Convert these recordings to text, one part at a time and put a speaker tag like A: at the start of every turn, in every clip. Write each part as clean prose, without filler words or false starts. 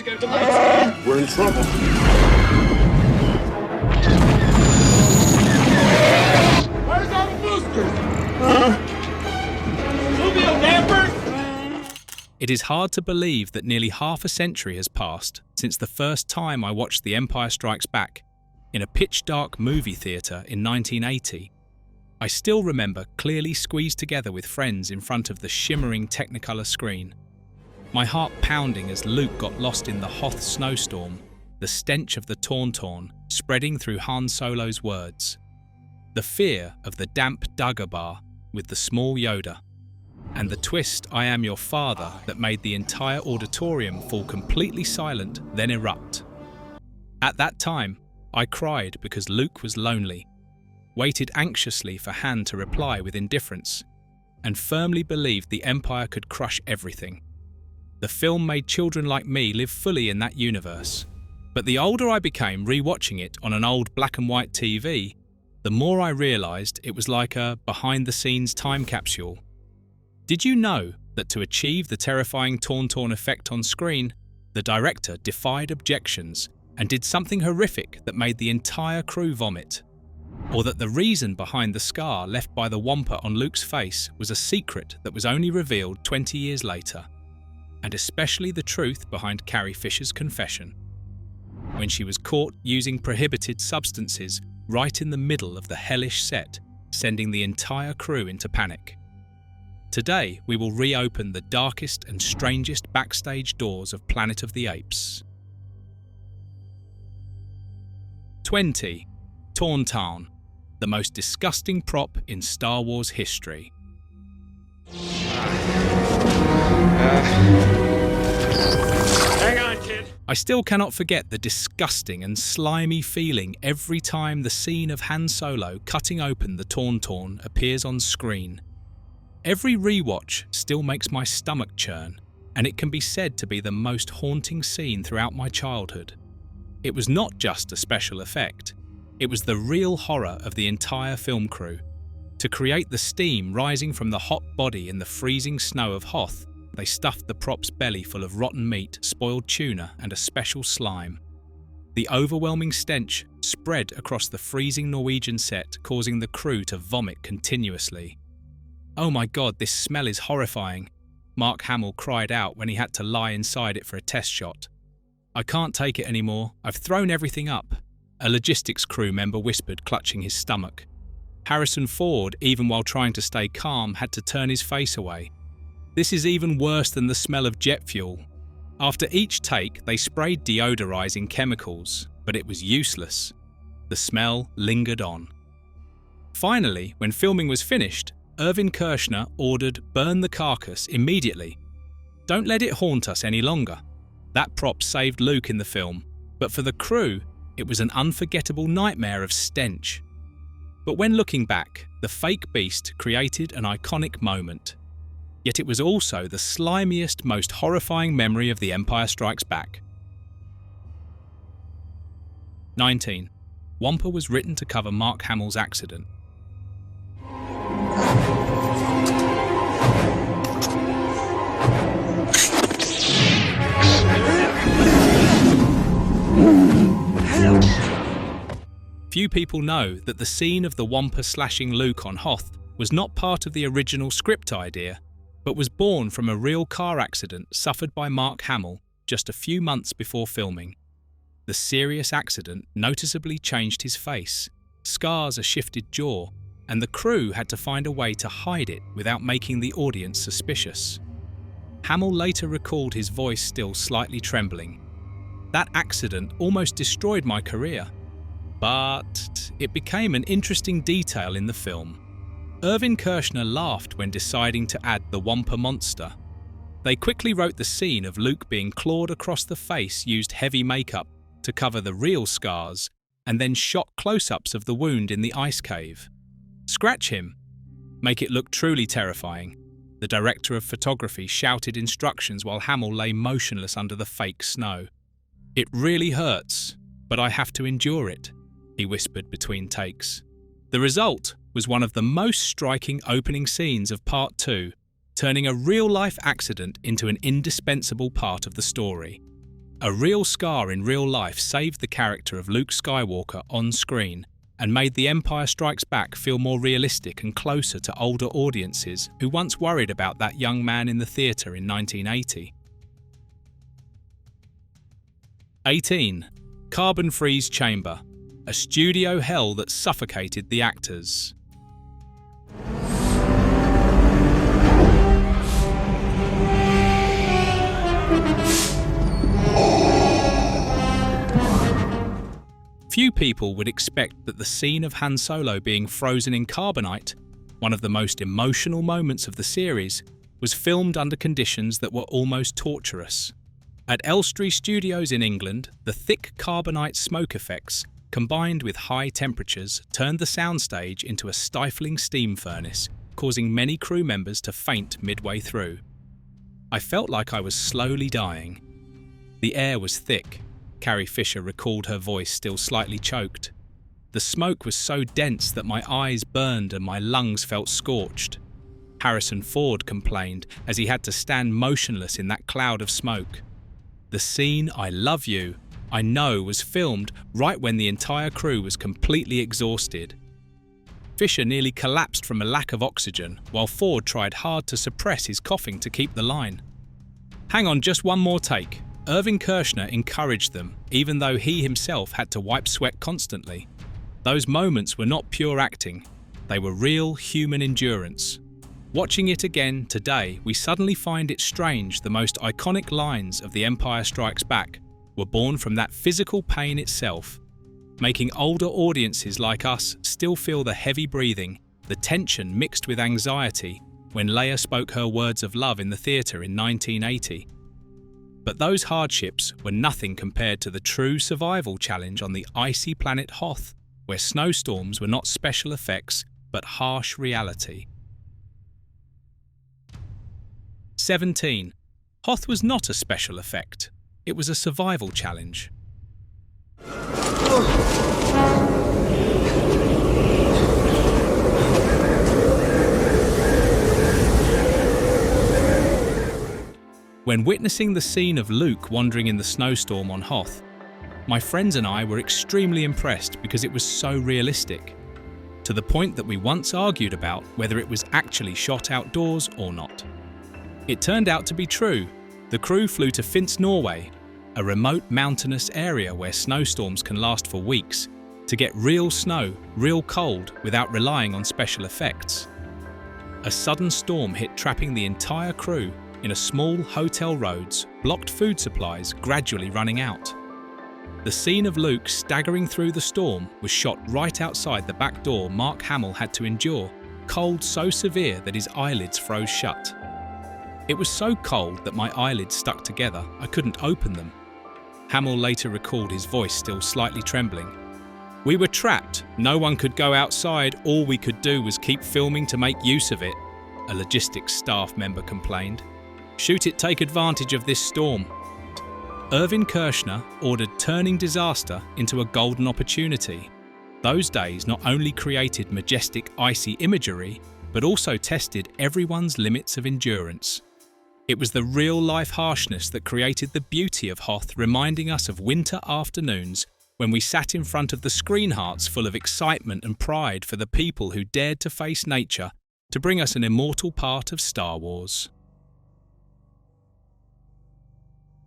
A: We're in trouble.
B: Where's all the boosters? Movie dampers?
C: It is hard to believe that nearly half a century has passed since the first time I watched The Empire Strikes Back in a pitch-dark movie theatre in 1980. I still remember clearly squeezed together with friends in front of the shimmering Technicolor screen. My heart pounding as Luke got lost in the Hoth snowstorm, the stench of the Tauntaun spreading through Han Solo's words. The fear of the damp Dagobah with the small Yoda. And the twist "I am your father" that made the entire auditorium fall completely silent, then erupt. At that time, I cried because Luke was lonely, waited anxiously for Han to reply with indifference, and firmly believed the Empire could crush everything. The film made children like me live fully in that universe. But the older I became rewatching it on an old black and white TV, the more I realised it was like a behind-the-scenes time capsule. Did you know that to achieve the terrifying Tauntaun effect on screen, the director defied objections and did something horrific that made the entire crew vomit? Or that the reason behind the scar left by the Wampa on Luke's face was a secret that was only revealed 20 years later? And especially the truth behind Carrie Fisher's confession, when she was caught using prohibited substances right in the middle of the hellish set, sending the entire crew into panic. Today, we will reopen the darkest and strangest backstage doors of Planet of the Apes. 20. Tauntaun, the most disgusting prop in Star Wars history.
B: Hang on, kid.
C: I still cannot forget the disgusting and slimy feeling every time the scene of Han Solo cutting open the Tauntaun appears on screen. Every rewatch still makes my stomach churn, and it can be said to be the most haunting scene throughout my childhood. It was not just a special effect, it was the real horror of the entire film crew. To create the steam rising from the hot body in the freezing snow of Hoth, they stuffed the prop's belly full of rotten meat, spoiled tuna, and a special slime. The overwhelming stench spread across the freezing Norwegian set, causing the crew to vomit continuously. "Oh my God, this smell is horrifying," Mark Hamill cried out when he had to lie inside it for a test shot. "I can't take it anymore. I've thrown everything up," a logistics crew member whispered, clutching his stomach. Harrison Ford, even while trying to stay calm, had to turn his face away. "This is even worse than the smell of jet fuel." After each take, they sprayed deodorizing chemicals, but it was useless. The smell lingered on. Finally, when filming was finished, Irvin Kershner ordered "burn the carcass immediately. Don't let it haunt us any longer." That prop saved Luke in the film, but for the crew, it was an unforgettable nightmare of stench. But when looking back, the fake beast created an iconic moment. Yet it was also the slimiest, most horrifying memory of The Empire Strikes Back. 19. Wampa was written to cover Mark Hamill's accident. Few people know that the scene of the Wampa slashing Luke on Hoth was not part of the original script idea, but was born from a real car accident suffered by Mark Hamill just a few months before filming. The serious accident noticeably changed his face, scars a shifted jaw, and the crew had to find a way to hide it without making the audience suspicious. Hamill later recalled his voice still slightly trembling. "That accident almost destroyed my career. But it became an interesting detail in the film." Irvin Kershner laughed when deciding to add the Wampa monster. They quickly wrote the scene of Luke being clawed across the face, used heavy makeup to cover the real scars, and then shot close-ups of the wound in the ice cave. "Scratch him. Make it look truly terrifying." The director of photography shouted instructions while Hamill lay motionless under the fake snow. "It really hurts, but I have to endure it," he whispered between takes. The result was one of the most striking opening scenes of Part 2, turning a real-life accident into an indispensable part of the story. A real scar in real life saved the character of Luke Skywalker on screen and made The Empire Strikes Back feel more realistic and closer to older audiences who once worried about that young man in the theatre in 1980. 18. Carbon Freeze Chamber, a studio hell that suffocated the actors. Few people would expect that the scene of Han Solo being frozen in carbonite, one of the most emotional moments of the series, was filmed under conditions that were almost torturous. At Elstree Studios in England, the thick carbonite smoke effects, combined with high temperatures, turned the soundstage into a stifling steam furnace, causing many crew members to faint midway through. I felt like I was slowly dying. The air was thick. Carrie Fisher recalled, her voice still slightly choked. The smoke was so dense that my eyes burned and my lungs felt scorched. Harrison Ford complained as he had to stand motionless in that cloud of smoke. The scene, "I love you," I know was filmed right when the entire crew was completely exhausted. Fisher nearly collapsed from a lack of oxygen, while Ford tried hard to suppress his coughing to keep the line. "Hang on, just one more take." Irvin Kershner encouraged them, even though he himself had to wipe sweat constantly. Those moments were not pure acting, they were real human endurance. Watching it again today, we suddenly find it strange the most iconic lines of The Empire Strikes Back were born from that physical pain itself, making older audiences like us still feel the heavy breathing, the tension mixed with anxiety when Leia spoke her words of love in the theatre in 1980. But those hardships were nothing compared to the true survival challenge on the icy planet Hoth, where snowstorms were not special effects, but harsh reality. 17. Hoth was not a special effect. It was a survival challenge. When witnessing the scene of Luke wandering in the snowstorm on Hoth, my friends and I were extremely impressed because it was so realistic, to the point that we once argued about whether it was actually shot outdoors or not. It turned out to be true. The crew flew to Finse, Norway, a remote mountainous area where snowstorms can last for weeks, to get real snow, real cold, without relying on special effects. A sudden storm hit, trapping the entire crew in a small hotel roads, blocked food supplies gradually running out. The scene of Luke staggering through the storm was shot right outside the back door Mark Hamill had to endure, cold so severe that his eyelids froze shut. It was so cold that my eyelids stuck together, I couldn't open them. Hamill later recalled, his voice still slightly trembling. "We were trapped, no one could go outside, all we could do was keep filming to make use of it," a logistics staff member complained. "Shoot it, take advantage of this storm." Irvin Kershner ordered turning disaster into a golden opportunity. Those days not only created majestic icy imagery, but also tested everyone's limits of endurance. It was the real-life harshness that created the beauty of Hoth, reminding us of winter afternoons when we sat in front of the screen hearts full of excitement and pride for the people who dared to face nature to bring us an immortal part of Star Wars.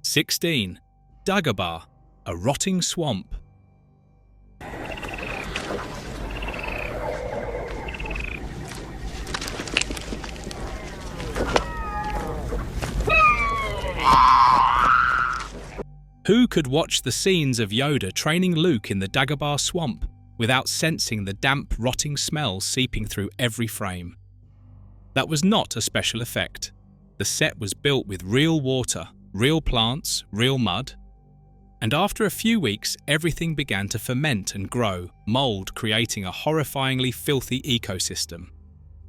C: 16. Dagobah, a rotting swamp. Who could watch the scenes of Yoda training Luke in the Dagobah swamp without sensing the damp, rotting smell seeping through every frame? That was not a special effect. The set was built with real water, real plants, real mud. And after a few weeks, everything began to ferment and grow, mold creating a horrifyingly filthy ecosystem.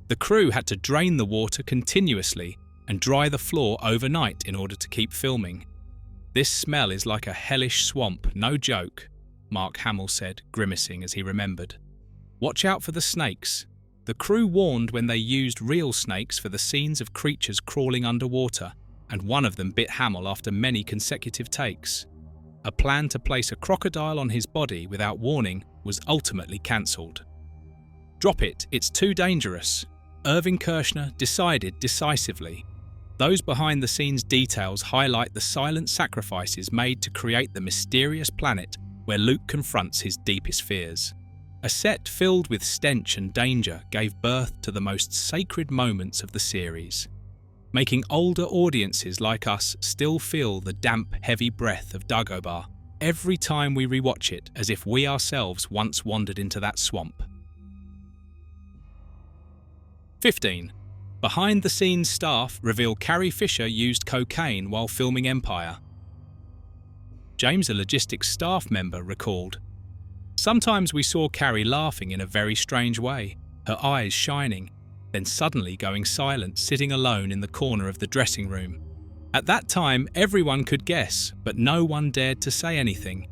C: The crew had to drain the water continuously and dry the floor overnight in order to keep filming. "This smell is like a hellish swamp, no joke," Mark Hamill said, grimacing as he remembered. "Watch out for the snakes." The crew warned when they used real snakes for the scenes of creatures crawling underwater, and one of them bit Hamill after many consecutive takes. a plan to place a crocodile on his body without warning was ultimately cancelled. Drop it, it's too dangerous. Irving Kershner decided decisively. Those behind-the-scenes details highlight the silent sacrifices made to create the mysterious planet where Luke confronts his deepest fears. A set filled with stench and danger gave birth to the most sacred moments of the series, making older audiences like us still feel the damp, heavy breath of Dagobah every time we rewatch it, as if we ourselves once wandered into that swamp. 15. Behind-the-scenes staff reveal Carrie Fisher used cocaine while filming Empire. James, a logistics staff member, recalled, "Sometimes we saw Carrie laughing in a very strange way, her eyes shining, then suddenly going silent, sitting alone in the corner of the dressing room. At that time, everyone could guess, but no one dared to say anything.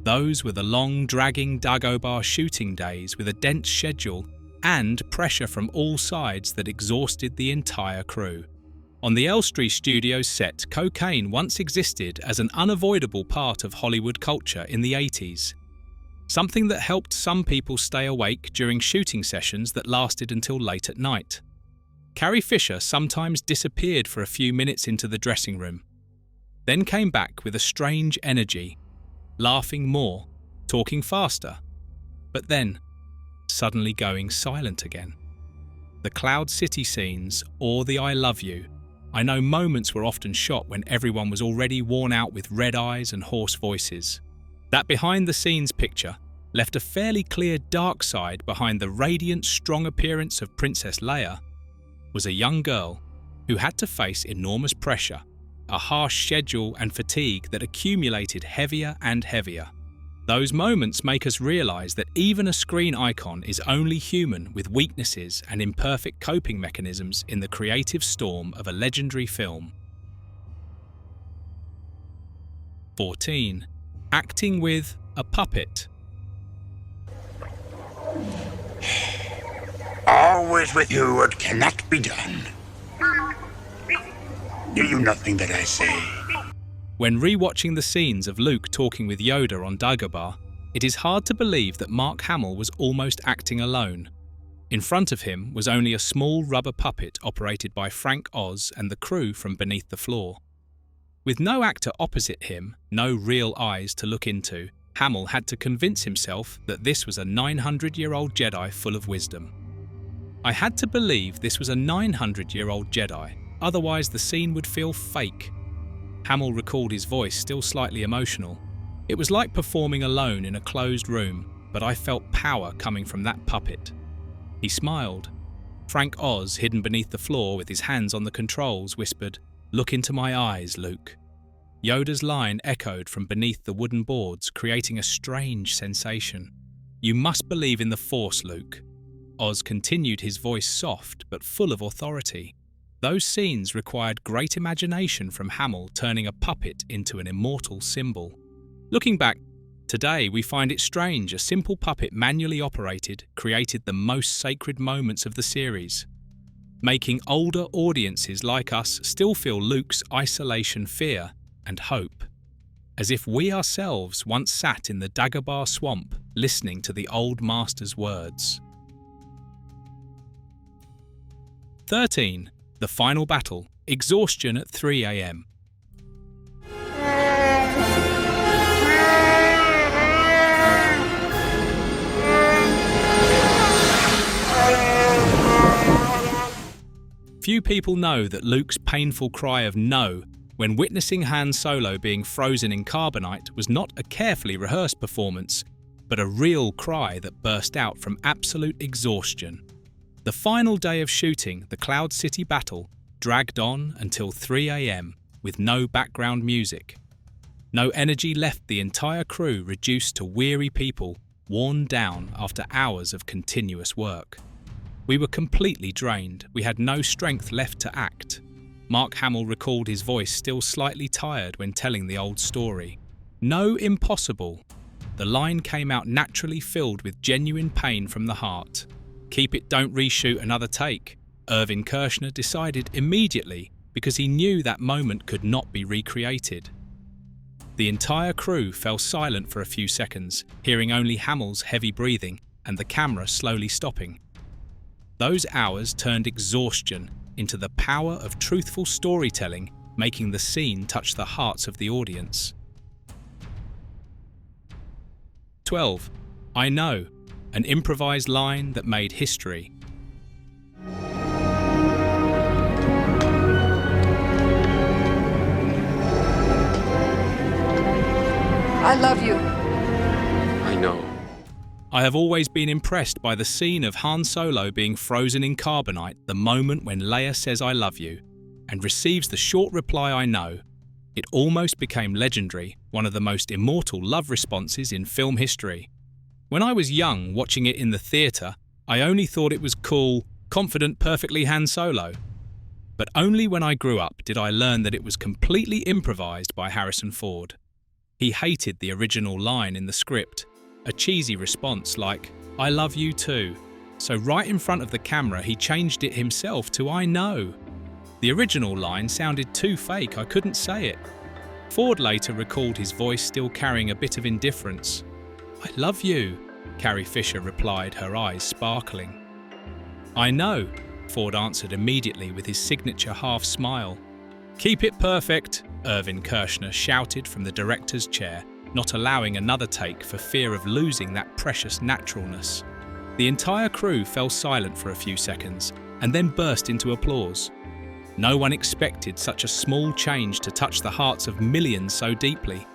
C: Those were the long, dragging Dagobah shooting days with a dense schedule and pressure from all sides that exhausted the entire crew." On the Elstree Studios set, cocaine once existed as an unavoidable part of Hollywood culture in the 80s. Something that helped some people stay awake during shooting sessions that lasted until late at night. Carrie Fisher sometimes disappeared for a few minutes into the dressing room, then came back with a strange energy, laughing more, talking faster, but then suddenly going silent again. The Cloud City scenes or the I Love You, I know moments were often shot when everyone was already worn out with red eyes and hoarse voices. That behind-the-scenes picture left a fairly clear dark side behind the radiant, strong appearance of Princess Leia was a young girl who had to face enormous pressure, a harsh schedule and fatigue that accumulated heavier and heavier. Those moments make us realise that even a screen icon is only human with weaknesses and imperfect coping mechanisms in the creative storm of a legendary film. 14. Acting with a puppet.
A: Always with you what cannot be done. Do you nothing that I say?
C: When rewatching the scenes of Luke talking with Yoda on Dagobah, it is hard to believe that Mark Hamill was almost acting alone. In front of him was only a small rubber puppet operated by Frank Oz and the crew from beneath the floor. With no actor opposite him, no real eyes to look into, Hamill had to convince himself that this was a 900-year-old Jedi full of wisdom. I had to believe this was a 900-year-old Jedi, otherwise the scene would feel fake. Hamill recalled his voice still slightly emotional. It was like performing alone in a closed room, but I felt power coming from that puppet. He smiled. Frank Oz, hidden beneath the floor with his hands on the controls, whispered, "Look into my eyes, Luke." Yoda's line echoed from beneath the wooden boards, creating a strange sensation. "You must believe in the Force, Luke." Oz continued, his voice soft but full of authority. Those scenes required great imagination from Hamill, turning a puppet into an immortal symbol. Looking back, today we find it strange a simple puppet manually operated created the most sacred moments of the series, making older audiences like us still feel Luke's isolation, fear, and hope, as if we ourselves once sat in the Dagobah swamp listening to the old master's words. 13. The final battle, Exhaustion at 3 a.m. Few people know that Luke's painful cry of no when witnessing Han Solo being frozen in carbonite was not a carefully rehearsed performance, but a real cry that burst out from absolute exhaustion. The final day of shooting, the Cloud City battle, dragged on until 3 a.m. with no background music. No energy left, the entire crew reduced to weary people, worn down after hours of continuous work. We were completely drained, we had no strength left to act. Mark Hamill recalled his voice still slightly tired when telling the old story. "No impossible." The line came out naturally, filled with genuine pain from the heart. "Keep it, don't reshoot another take." Irving Kershner decided immediately because he knew that moment could not be recreated. The entire crew fell silent for a few seconds, hearing only Hamill's heavy breathing and the camera slowly stopping. Those hours turned exhaustion into the power of truthful storytelling, making the scene touch the hearts of the audience. 12. I know, an improvised line that made history.
D: I love you.
B: I know.
C: I have always been impressed by the scene of Han Solo being frozen in carbonite the moment when Leia says I love you, and receives the short reply I know. It almost became legendary, one of the most immortal love responses in film history. When I was young, watching it in the theatre, I only thought it was cool, confident, perfectly Han Solo. But only when I grew up did I learn that it was completely improvised by Harrison Ford. He hated the original line in the script, a cheesy response like, I love you too. So right in front of the camera he changed it himself to I know. The original line sounded too fake, I couldn't say it. Ford later recalled his voice still carrying a bit of indifference. I love you, Carrie Fisher replied, her eyes sparkling. I know, Ford answered immediately with his signature half smile. Keep it perfect, Irvin Kershner shouted from the director's chair, not allowing another take for fear of losing that precious naturalness. The entire crew fell silent for a few seconds and then burst into applause. No one expected such a small change to touch the hearts of millions so deeply.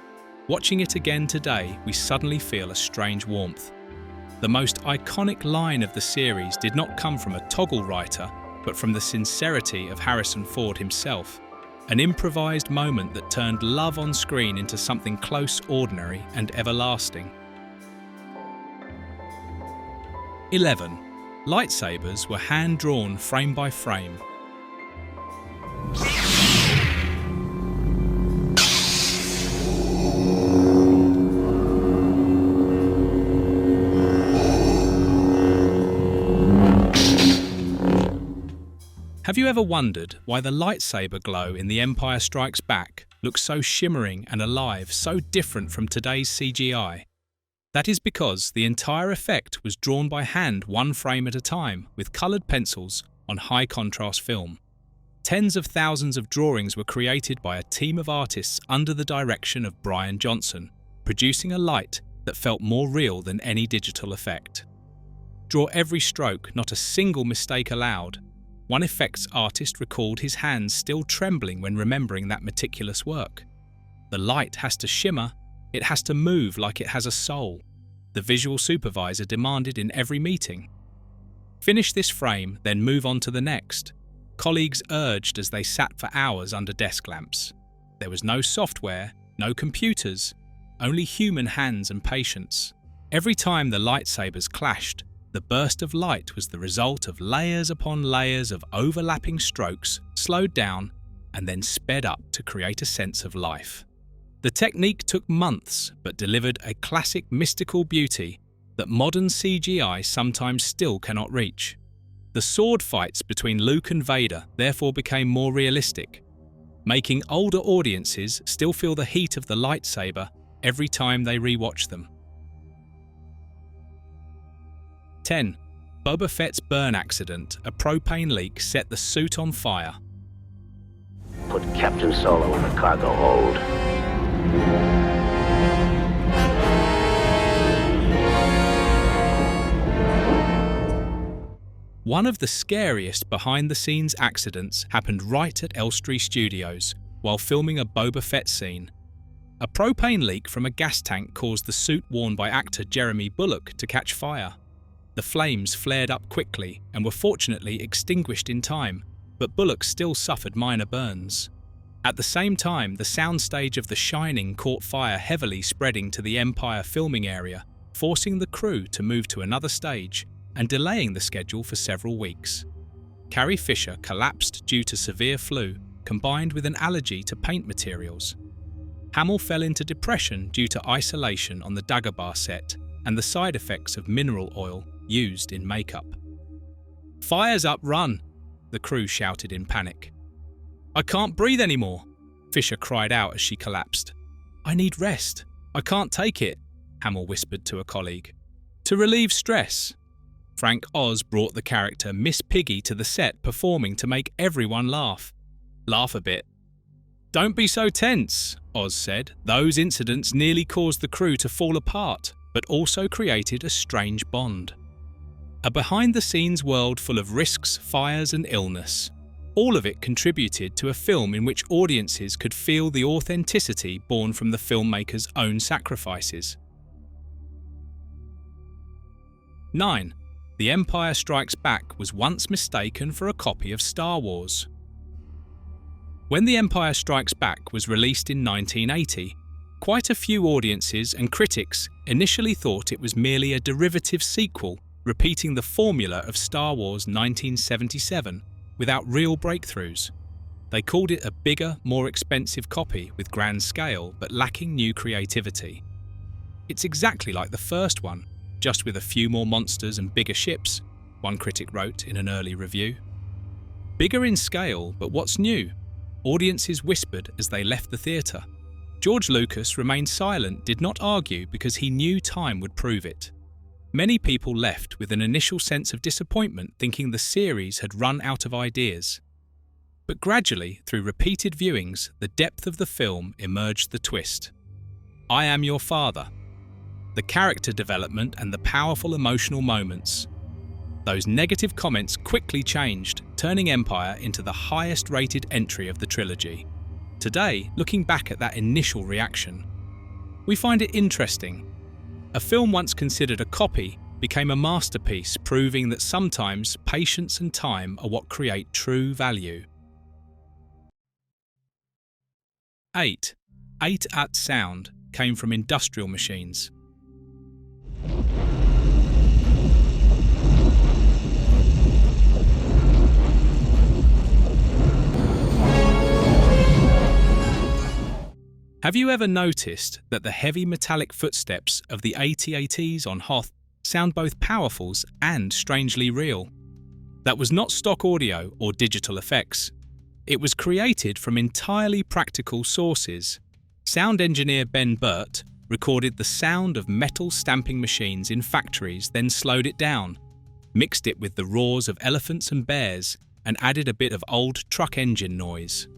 C: Watching it again today, we suddenly feel a strange warmth. The most iconic line of the series did not come from a toggle writer, but from the sincerity of Harrison Ford himself. An improvised moment that turned love on screen into something close, ordinary, and everlasting. 11. Lightsabers were hand-drawn frame by frame. Have you ever wondered why the lightsaber glow in The Empire Strikes Back looks so shimmering and alive, so different from today's CGI? That is because the entire effect was drawn by hand one frame at a time with coloured pencils on high-contrast film. Tens of thousands of drawings were created by a team of artists under the direction of Brian Johnson, producing a light that felt more real than any digital effect. Draw every stroke, not a single mistake allowed. One effects artist recalled his hands still trembling when remembering that meticulous work. The light has to shimmer, it has to move like it has a soul, the visual supervisor demanded in every meeting. Finish this frame, then move on to the next. Colleagues urged as they sat for hours under desk lamps. There was no software, no computers, only human hands and patience. Every time the lightsabers clashed, the burst of light was the result of layers upon layers of overlapping strokes, slowed down, and then sped up to create a sense of life. The technique took months, but delivered a classic mystical beauty that modern CGI sometimes still cannot reach. The sword fights between Luke and Vader therefore became more realistic, making older audiences still feel the heat of the lightsaber every time they rewatch them. 10. Boba Fett's burn accident, a propane leak set the suit on fire.
E: Put Captain Solo in the cargo hold.
C: One of the scariest behind-the-scenes accidents happened right at Elstree Studios while filming a Boba Fett scene. A propane leak from a gas tank caused the suit worn by actor Jeremy Bulloch to catch fire. The flames flared up quickly and were fortunately extinguished in time, but Bulloch still suffered minor burns. At the same time, the soundstage of The Shining caught fire heavily, spreading to the Empire filming area, forcing the crew to move to another stage and delaying the schedule for several weeks. Carrie Fisher collapsed due to severe flu, combined with an allergy to paint materials. Hamill fell into depression due to isolation on the Dagobah set and the side effects of mineral oil used in makeup. "Fire's up, run!" the crew shouted in panic. "I can't breathe anymore," Fisher cried out as she collapsed. "I need rest. I can't take it," Hamill whispered to a colleague. To relieve stress, Frank Oz brought the character Miss Piggy to the set performing to make everyone laugh. Laugh a bit. "Don't be so tense," Oz said. "Those incidents nearly caused the crew to fall apart, but also created a strange bond." A behind-the-scenes world full of risks, fires and illness. All of it contributed to a film in which audiences could feel the authenticity born from the filmmaker's own sacrifices. 9. The Empire Strikes Back was once mistaken for a copy of Star Wars. When The Empire Strikes Back was released in 1980, quite a few audiences and critics initially thought it was merely a derivative sequel repeating the formula of Star Wars 1977 without real breakthroughs. They called it a bigger, more expensive copy with grand scale but lacking new creativity. "It's exactly like the first one, just with a few more monsters and bigger ships," one critic wrote in an early review. Bigger in scale, but what's new? Audiences whispered as they left the theatre. George Lucas remained silent, did not argue because he knew time would prove it. Many people left with an initial sense of disappointment, thinking the series had run out of ideas. But gradually, through repeated viewings, the depth of the film emerged the twist. "I am your father." The character development and the powerful emotional moments. Those negative comments quickly changed, turning Empire into the highest-rated entry of the trilogy. Today, looking back at that initial reaction, we find it interesting. A film once considered a copy became a masterpiece, proving that sometimes patience and time are what create true value. 8. 8-at sound came from industrial machines. Have you ever noticed that the heavy metallic footsteps of the AT-ATs on Hoth sound both powerful and strangely real? That was not stock audio or digital effects. It was created from entirely practical sources. Sound engineer Ben Burt recorded the sound of metal stamping machines in factories, then slowed it down, mixed it with the roars of elephants and bears, and added a bit of old truck engine noise.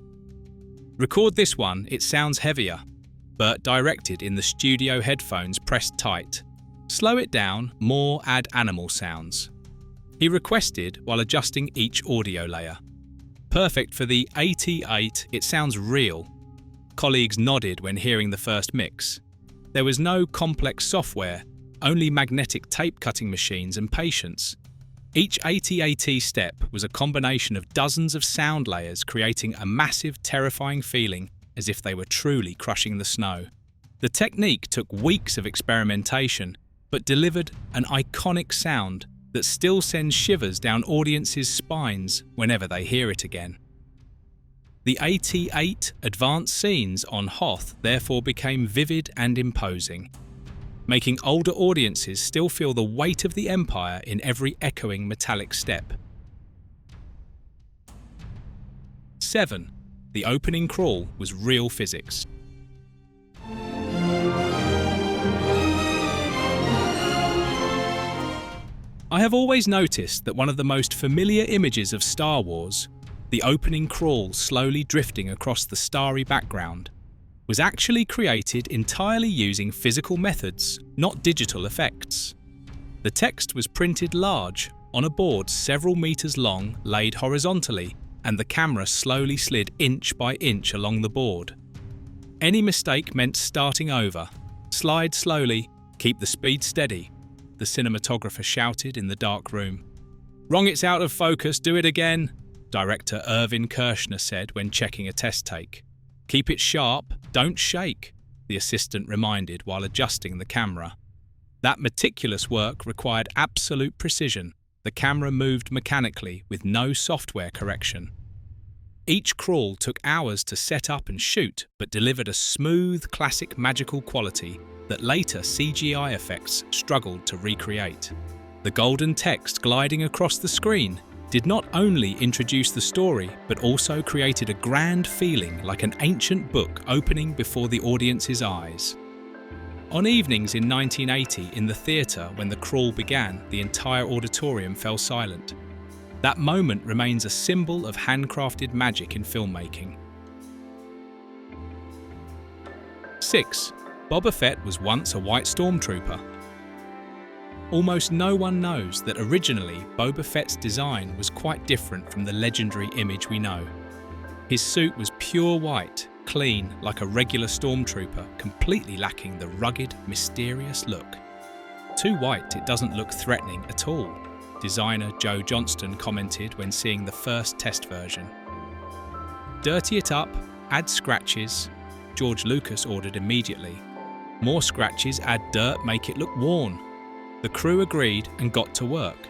C: "Record this one, it sounds heavier," Burt directed in the studio headphones pressed tight. "Slow it down, more add animal sounds." He requested while adjusting each audio layer. Perfect for the AT-8, it sounds real. Colleagues nodded when hearing the first mix. There was no complex software, only magnetic tape cutting machines and patience. Each AT-AT step was a combination of dozens of sound layers, creating a massive, terrifying feeling as if they were truly crushing the snow. The technique took weeks of experimentation, but delivered an iconic sound that still sends shivers down audiences' spines whenever they hear it again. The AT-8 advanced scenes on Hoth therefore became vivid and imposing, making older audiences still feel the weight of the Empire in every echoing metallic step. 7. The opening crawl was real physics. I have always noticed that one of the most familiar images of Star Wars, the opening crawl slowly drifting across the starry background, was actually created entirely using physical methods, not digital effects. The text was printed large, on a board several meters long, laid horizontally, and the camera slowly slid inch by inch along the board. Any mistake meant starting over. "Slide slowly, keep the speed steady," the cinematographer shouted in the dark room. "Wrong, it's out of focus, do it again," director Irvin Kershner said when checking a test take. "Keep it sharp, don't shake," the assistant reminded while adjusting the camera. That meticulous work required absolute precision. The camera moved mechanically with no software correction. Each crawl took hours to set up and shoot, but delivered a smooth, classic magical quality that later CGI effects struggled to recreate. The golden text gliding across the screen did not only introduce the story, but also created a grand feeling like an ancient book opening before the audience's eyes. On evenings in 1980 in the theatre when the crawl began, the entire auditorium fell silent. That moment remains a symbol of handcrafted magic in filmmaking. 6. Boba Fett was once a white stormtrooper. Almost no one knows that originally Boba Fett's design was quite different from the legendary image we know. His suit was pure white, clean, like a regular stormtrooper, completely lacking the rugged, mysterious look. Too white, it doesn't look threatening at all, designer Joe Johnston commented when seeing the first test version. Dirty it up, add scratches, George Lucas ordered immediately. More scratches, add dirt, make it look worn. The crew agreed and got to work.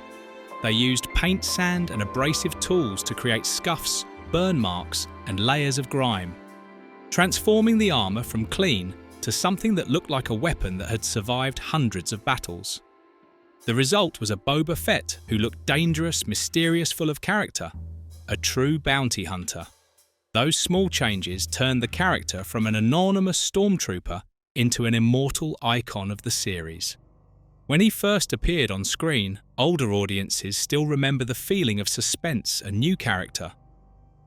C: They used paint, sand and abrasive tools to create scuffs, burn marks and layers of grime, transforming the armour from clean to something that looked like a weapon that had survived hundreds of battles. The result was a Boba Fett who looked dangerous, mysterious, full of character, a true bounty hunter. Those small changes turned the character from an anonymous stormtrooper into an immortal icon of the series. When he first appeared on screen, older audiences still remember the feeling of suspense, a new character,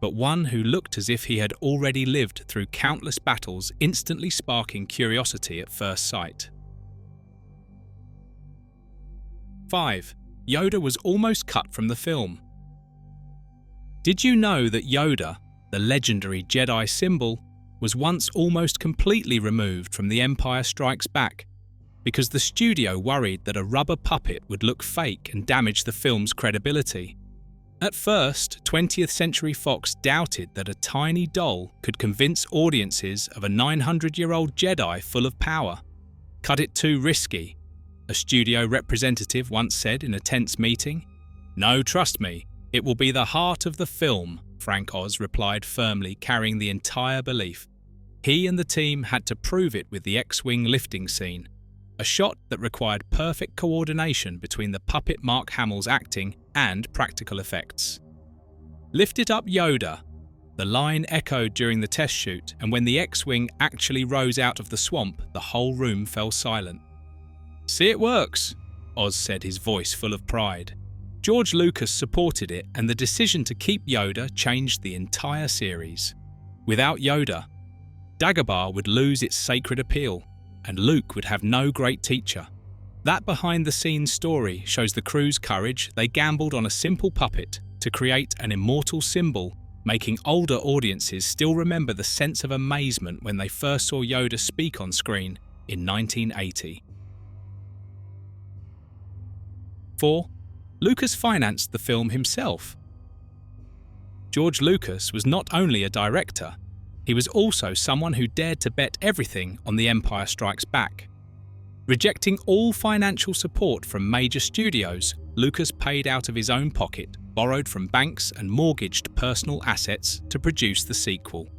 C: but one who looked as if he had already lived through countless battles, instantly sparking curiosity at first sight. 5. Yoda was almost cut from the film. Did you know that Yoda, the legendary Jedi symbol, was once almost completely removed from The Empire Strikes Back because the studio worried that a rubber puppet would look fake and damage the film's credibility? At first, 20th Century Fox doubted that a tiny doll could convince audiences of a 900-year-old Jedi full of power. Cut it too risky, a studio representative once said in a tense meeting. No, trust me, it will be the heart of the film, Frank Oz replied firmly, carrying the entire belief. He and the team had to prove it with the X-Wing lifting scene, a shot that required perfect coordination between the puppet Mark Hamill's acting and practical effects. Lift it up, Yoda. The line echoed during the test shoot, and when the X-Wing actually rose out of the swamp, the whole room fell silent. See, it works, Oz said, his voice full of pride. George Lucas supported it, and the decision to keep Yoda changed the entire series. Without Yoda, Dagobah would lose its sacred appeal, and Luke would have no great teacher. That behind-the-scenes story shows the crew's courage. They gambled on a simple puppet to create an immortal symbol, making older audiences still remember the sense of amazement when they first saw Yoda speak on screen in 1980. 4. Lucas financed the film himself. George Lucas was not only a director, he was also someone who dared to bet everything on The Empire Strikes Back. Rejecting all financial support from major studios, Lucas paid out of his own pocket, borrowed from banks and mortgaged personal assets to produce the sequel.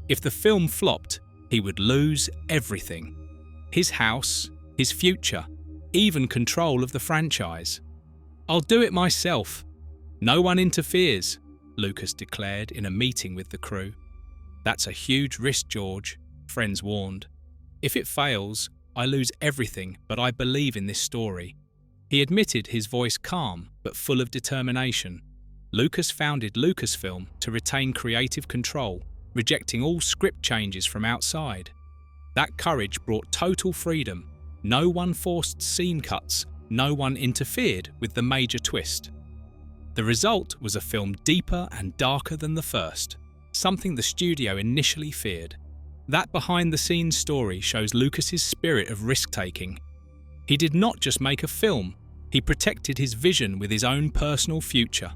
C: If the film flopped, he would lose everything. His house, his future, even control of the franchise. I'll do it myself. No one interferes, Lucas declared in a meeting with the crew. That's a huge risk, George, friends warned. If it fails, I lose everything, but I believe in this story. He admitted, his voice calm but full of determination. Lucas founded Lucasfilm to retain creative control, rejecting all script changes from outside. That courage brought total freedom. No one forced scene cuts, no one interfered with the major twist. The result was a film deeper and darker than the first, something the studio initially feared. That behind-the-scenes story shows Lucas's spirit of risk-taking. He did not just make a film, he protected his vision with his own personal future.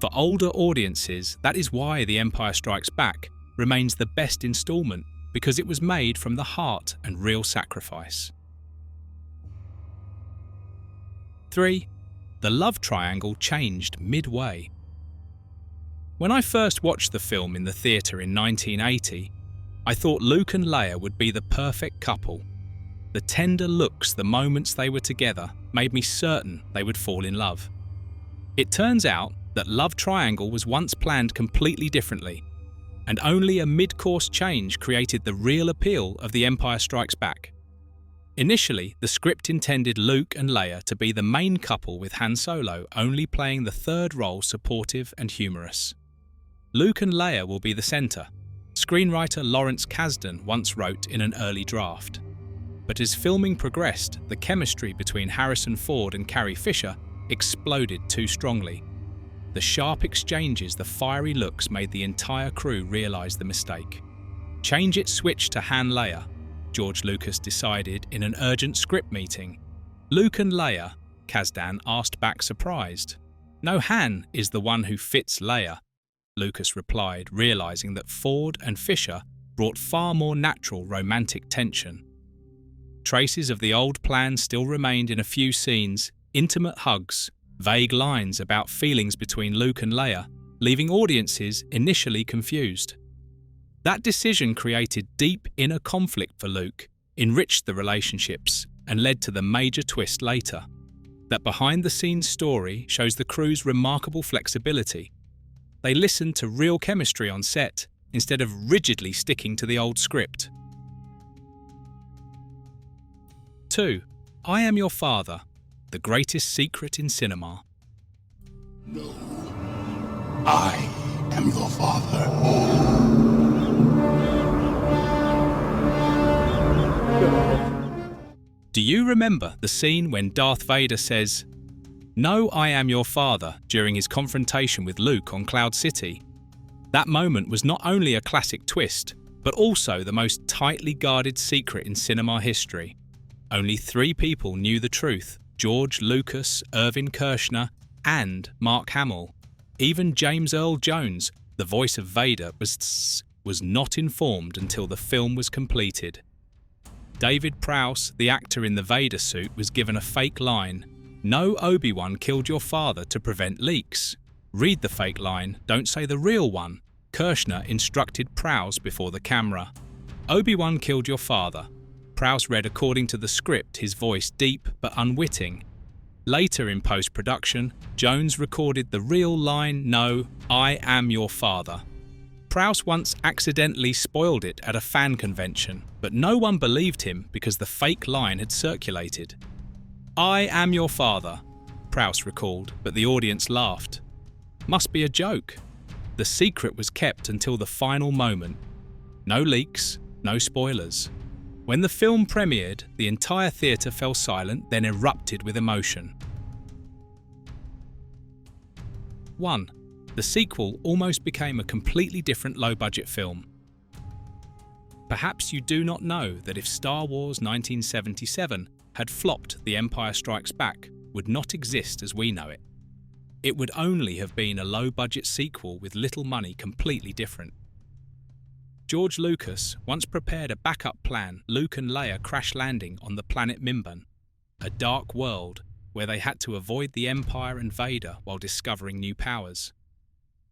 C: For older audiences, that is why The Empire Strikes Back remains the best installment, because it was made from the heart and real sacrifice. 3. The love triangle changed midway. When I first watched the film in the theatre in 1980, I thought Luke and Leia would be the perfect couple. The tender looks, the moments they were together, made me certain they would fall in love. It turns out that Love Triangle was once planned completely differently, and only a mid-course change created the real appeal of The Empire Strikes Back. Initially, the script intended Luke and Leia to be the main couple, with Han Solo only playing the third role, supportive and humorous. Luke and Leia will be the centre, screenwriter Lawrence Kasdan once wrote in an early draft. But as filming progressed, the chemistry between Harrison Ford and Carrie Fisher exploded too strongly. The sharp exchanges, the fiery looks made the entire crew realise the mistake. Change its switch to Han Leia, George Lucas decided in an urgent script meeting. Luke and Leia, Kasdan asked back surprised. No, Han is the one who fits Leia, Lucas replied, realising that Ford and Fisher brought far more natural romantic tension. Traces of the old plan still remained in a few scenes, intimate hugs, vague lines about feelings between Luke and Leia, leaving audiences initially confused. That decision created deep inner conflict for Luke, enriched the relationships, and led to the major twist later. That behind-the-scenes story shows the crew's remarkable flexibility. They listened to real chemistry on set, instead of rigidly sticking to the old script. 2. I Am Your Father, the greatest secret in cinema.
A: No. I am your father.
C: Do you remember the scene when Darth Vader says, "No, I am your father," during his confrontation with Luke on Cloud City? That moment was not only a classic twist, but also the most tightly guarded secret in cinema history. Only 3 people knew the truth: George Lucas, Irvin Kershner, and Mark Hamill. Even James Earl Jones, the voice of Vader, was not informed until the film was completed. David Prowse, the actor in the Vader suit, was given a fake line: "No, Obi-Wan killed your father to prevent leaks." Read the fake line, don't say the real one, Kershner instructed Prowse before the camera. "Obi-Wan killed your father." Prowse read according to the script, his voice deep but unwitting. Later in post-production, Jones recorded the real line, "No, I am your father." Prowse once accidentally spoiled it at a fan convention, but no one believed him because the fake line had circulated. "I am your father," Prowse recalled, but the audience laughed. Must be a joke. The secret was kept until the final moment. No leaks, no spoilers. When the film premiered, the entire theatre fell silent, then erupted with emotion. 1. The sequel almost became a completely different low-budget film. Perhaps you do not know that if Star Wars 1977 had flopped, The Empire Strikes Back would not exist as we know it. It would only have been a low-budget sequel with little money, completely different. George Lucas once prepared a backup plan: Luke and Leia crash landing on the planet Mimban, a dark world where they had to avoid the Empire and Vader while discovering new powers.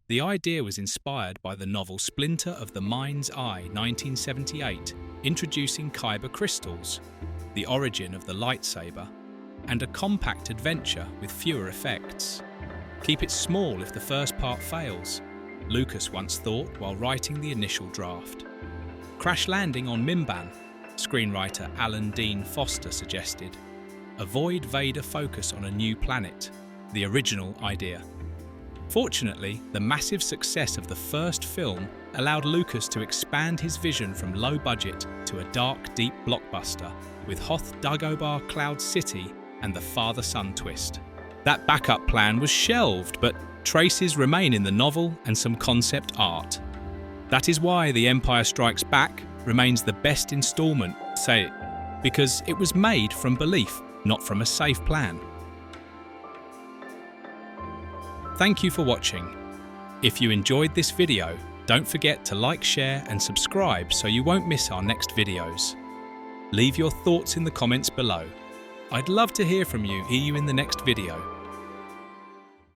C: The idea was inspired by the novel Splinter of the Mind's Eye, 1978, introducing kyber crystals, the origin of the lightsaber, and a compact adventure with fewer effects. Keep it small if the first part fails, Lucas once thought while writing the initial draft. Crash landing on Mimban, screenwriter Alan Dean Foster suggested. Avoid Vader focus on a new planet, the original idea. Fortunately, the massive success of the first film allowed Lucas to expand his vision from low budget to a dark, deep blockbuster, with Hoth Dagobah Cloud City and the father-son twist. That backup plan was shelved, but traces remain in the novel and some concept art. That is why The Empire Strikes Back remains the best installment, because it was made from belief, not from a safe plan. Thank you for watching. If you enjoyed this video, don't forget to like, share and subscribe so you won't miss our next videos. Leave your thoughts in the comments below. I'd love to hear from you in the next video.